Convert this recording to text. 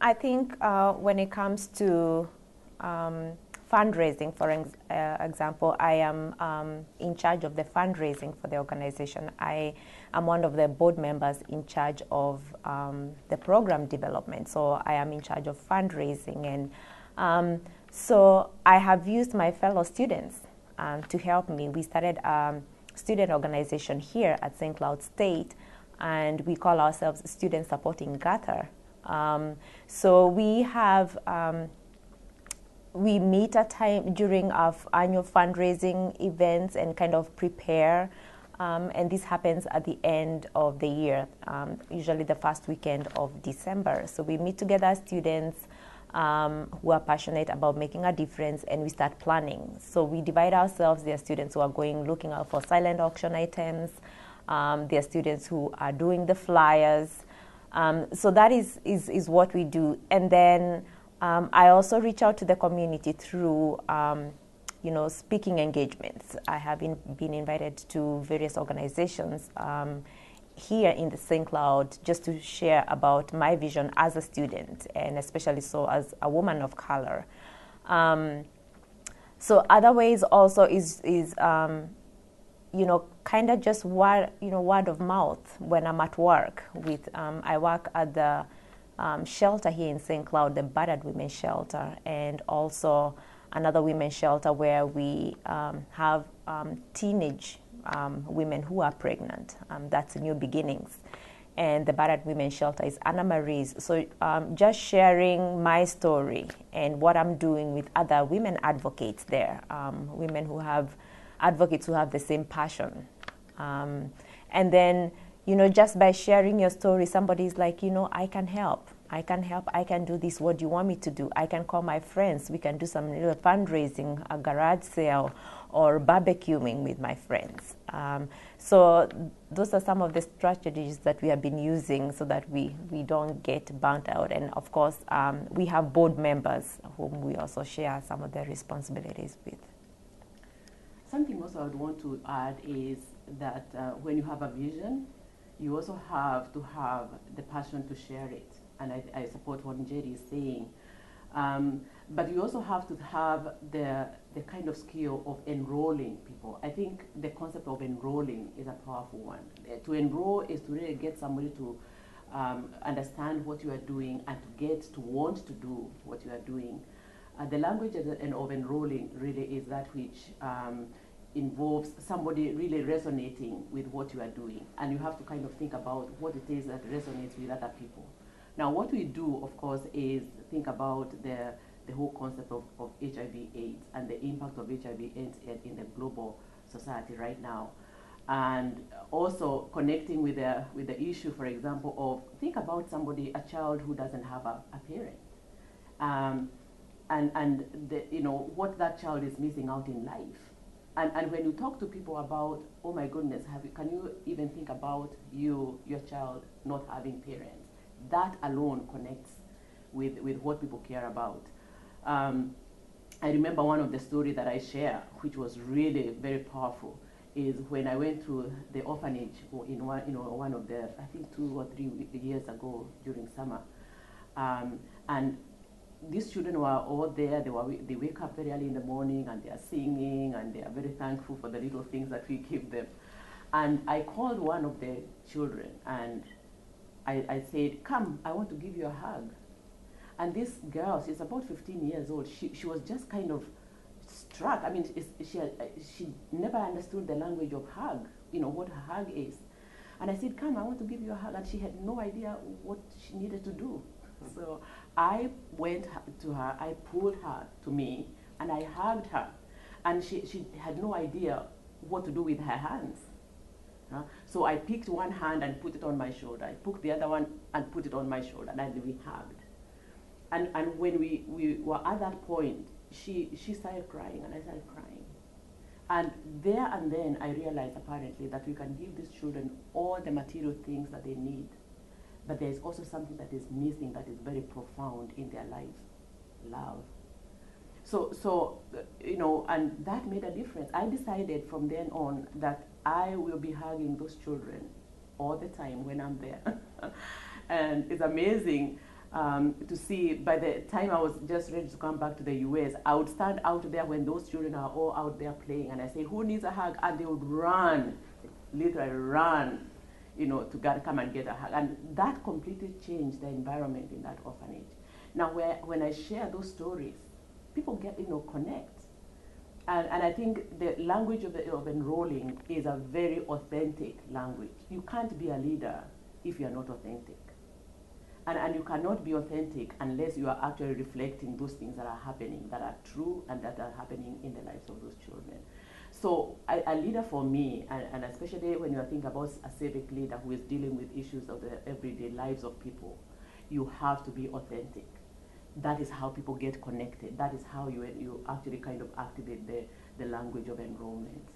I think when it comes to fundraising, for example, I am in charge of the fundraising for the organization. I am one of the board members in charge of the program development. So I am in charge of fundraising, and so I have used my fellow students to help me. We started a student organization here at St. Cloud State, and we call ourselves Students Supporting Ngatha. So we have we meet at time during our annual fundraising events and kind of prepare, and this happens at the end of the year, usually the first weekend of December. So we meet together as students who are passionate about making a difference, and we start planning. So we divide ourselves. There are students who are going looking out for silent auction items. There are students who are doing the flyers. So that is what we do. And then I also reach out to the community through, speaking engagements. I have been invited to various organizations here in the St. Cloud just to share about my vision as a student, and especially so as a woman of color. So other ways also is kind of just word of mouth when I'm at work with, I work at the shelter here in St. Cloud, the battered women's shelter, and also another women's shelter where we have teenage women who are pregnant. That's New Beginnings. And the battered women's shelter is Anna Marie's. So just sharing my story and what I'm doing with other women advocates there, women who have advocates who have the same passion. And then, just by sharing your story, somebody's like, I can help, I can do this. What do you want me to do? I can call my friends. We can do some little fundraising, a garage sale, or barbecuing with my friends. So those are some of the strategies that we have been using so that we don't get burnt out. And of course, we have board members whom we also share some of their responsibilities with. Something also I would want to add is that when you have a vision, you also have to have the passion to share it. And I support what Njeri is saying. But you also have to have the kind of skill of enrolling people. I think the concept of enrolling is a powerful one. To enroll is to really get somebody to understand what you are doing and to get to want to do what you are doing. The language of enrolling really is that which involves somebody really resonating with what you are doing. And you have to kind of think about what it is that resonates with other people. Now, what we do, of course, is think about the whole concept of HIV/AIDS and the impact of HIV/AIDS in the global society right now. And also connecting with the issue, for example, of think about somebody, a child who doesn't have a parent. What that child is missing out in life. And when you talk to people about, oh my goodness, can you even think about your child not having parents? That alone connects with what people care about. I remember one of the stories that I share, which was really very powerful, is when I went to the orphanage in one of the, I think 2 or 3 years ago during summer, and these children were all there. They wake up very early in the morning and they are singing and they are very thankful for the little things that we give them. And I called one of the children and I said, come, I want to give you a hug. And this girl, she's about 15 years old. She was just kind of struck. I mean, she never understood the language of hug, what a hug is. And I said, come, I want to give you a hug. And she had no idea what she needed to do. So I went to her, I pulled her to me, and I hugged her. And she had no idea what to do with her hands. So I picked one hand and put it on my shoulder. I took the other one and put it on my shoulder, and we hugged. And when we were at that point, she started crying, and I started crying. And there and then I realized apparently that we can give these children all the material things that they need. But there's also something that is missing that is very profound in their lives: love. So and that made a difference. I decided from then on that I will be hugging those children all the time when I'm there. And it's amazing to see by the time I was just ready to come back to the US, I would stand out there when those children are all out there playing, and I say, who needs a hug? And they would run, literally run, to come and get a hug. And that completely changed the environment in that orphanage. Now, when I share those stories, people get, connect. And I think the language of enrolling is a very authentic language. You can't be a leader if you're not authentic. And you cannot be authentic unless you are actually reflecting those things that are happening, that are true and that are happening in the lives of those children. So a leader for me, and especially when you think about a civic leader who is dealing with issues of the everyday lives of people, you have to be authentic. That is how people get connected. That is how you actually kind of activate the language of enrollment.